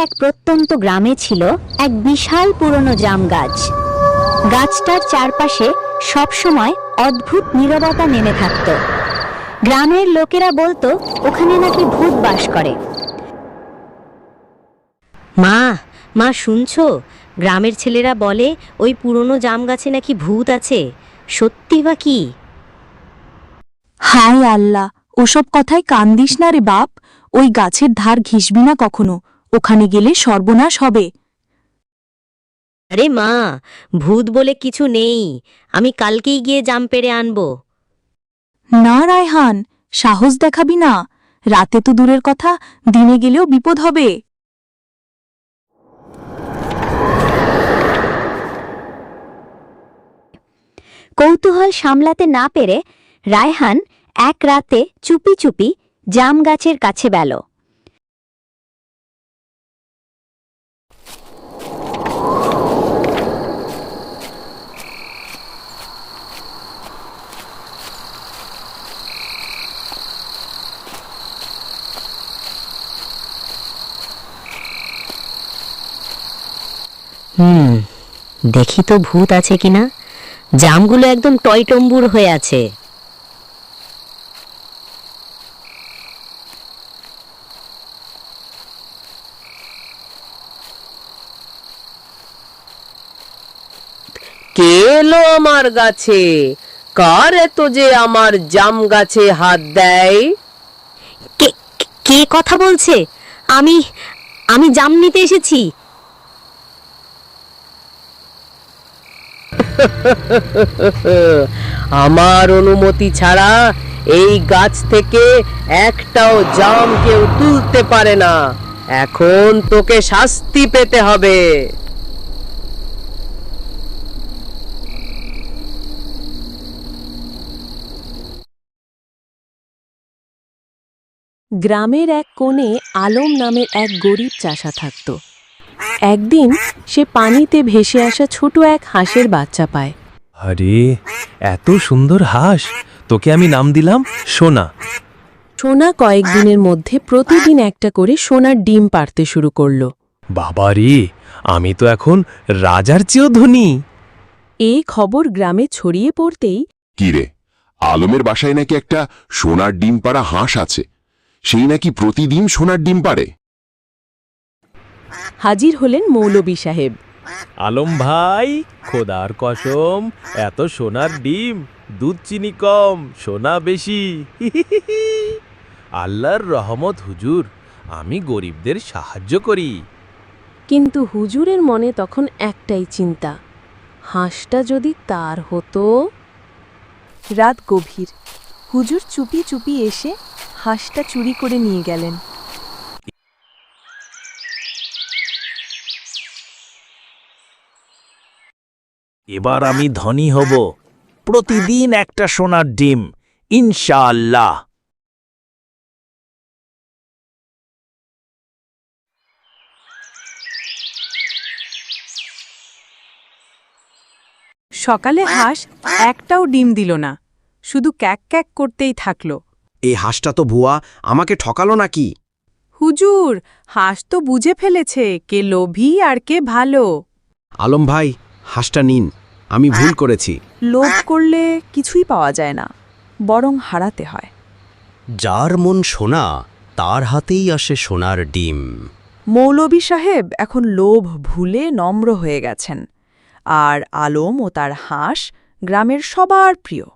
এক প্রত্যন্ত গ্রামে ছিল এক বিশাল পুরনো জাম গাছ। গাছটার চারপাশে সবসময় অদ্ভুত নীরবতা নেমে থাকত। গ্রামের লোকেরা বলতো ওখানে নাকি ভূত বাস করে। মা মা শুনছো, গ্রামের ছেলেরা বলে ওই পুরনো জাম গাছে নাকি ভূত আছে। সত্যি বা কি? হায় আল্লাহ, ওসব কথায় কান দিস না রে বাপ। ওই গাছের ধার ঘিসবি না কখনো, ওখানে গেলে সর্বনাশ হবে। আরে মা, ভূত বলে কিছু নেই, আমি কালকেই গিয়ে জাম পেড়ে আনবো। না রায়হান, সাহস দেখাবি না। রাতে তো দূরের কথা, দিনে গেলেও বিপদ হবে। কৌতূহল সামলাতে না পেরে রায়হান এক রাতে চুপি চুপি জাম গাছের কাছে গেল। দেখি তো ভূত আছে কিনা। জামগুলো একদম টয়টম্বুর হয়ে আছে। কে এলো আমার গাছে? কার এত যে আমার জাম গাছে হাত দেয়? কে কে কথা বলছে? আমি আমি জাম নিতে এসেছি। আমার অনুমতি ছাড়া এই গাছ থেকে একটাও জাম কেউ তুলতে পারে না। এখন তোকে শাস্তি পেতে হবে। গ্রামের এক কোণে আলম নামের এক গরিব চাষা থাকত। একদিন সে পানিতে ভেসে আসা ছোট এক হাঁসের বাচ্চা পায়। আরে, এত সুন্দর হাঁস! তোকে আমি নাম দিলাম সোনা। সোনা কয়েকদিনের মধ্যে প্রতিদিন একটা করে সোনার ডিম পাড়তে শুরু করলো। বাবারে, আমি তো এখন রাজার চেয়েও ধনী। এই খবর গ্রামে ছড়িয়ে পড়তেই কি রে, আলমের বাসায় নাকি একটা সোনার ডিম পাড়া হাঁস আছে। সেই নাকি প্রতিদিন সোনার ডিম পাড়ে। হাজির হলেন মৌলবী সাহেব। আলম ভাই, খোদার কসম, এত সোনার ডিম, দুধ চিনি কম, সোনা বেশি। আল্লাহর রহমত হুজুর, আমি গরিবদের সাহায্য করি। কিন্তু হুজুরের মনে তখন একটাই চিন্তা, হাঁসটা যদি তার হতো। রাত গভীর, হুজুর চুপি চুপি এসে হাঁসটা চুরি করে নিয়ে গেলেন। এবার আমি ধনী হব, প্রতিদিন একটা সোনার ডিম, ইনশাআল্লাহ। সকালে হাঁস একটাও ডিম দিল না, শুধু ক্যাক ক্যাক করতেই থাকল। এই হাঁসটা তো ভুয়া, আমাকে ঠকালো নাকি? হুজুর, হাঁস তো বুঝে ফেলেছে কে লোভী আর কে ভালো। আলম ভাই, হাঁসটা নিন, আমি ভুল করেছি। লোভ করলে কিছুই পাওয়া যায় না, বরং হারাতে হয়। যার মন সোনা, তার হাতেই আসে সোনার ডিম। মৌলবী সাহেব এখন লোভ ভুলে নম্র হয়ে গেছেন, আর আলম ও তার হাঁস গ্রামের সবার প্রিয়।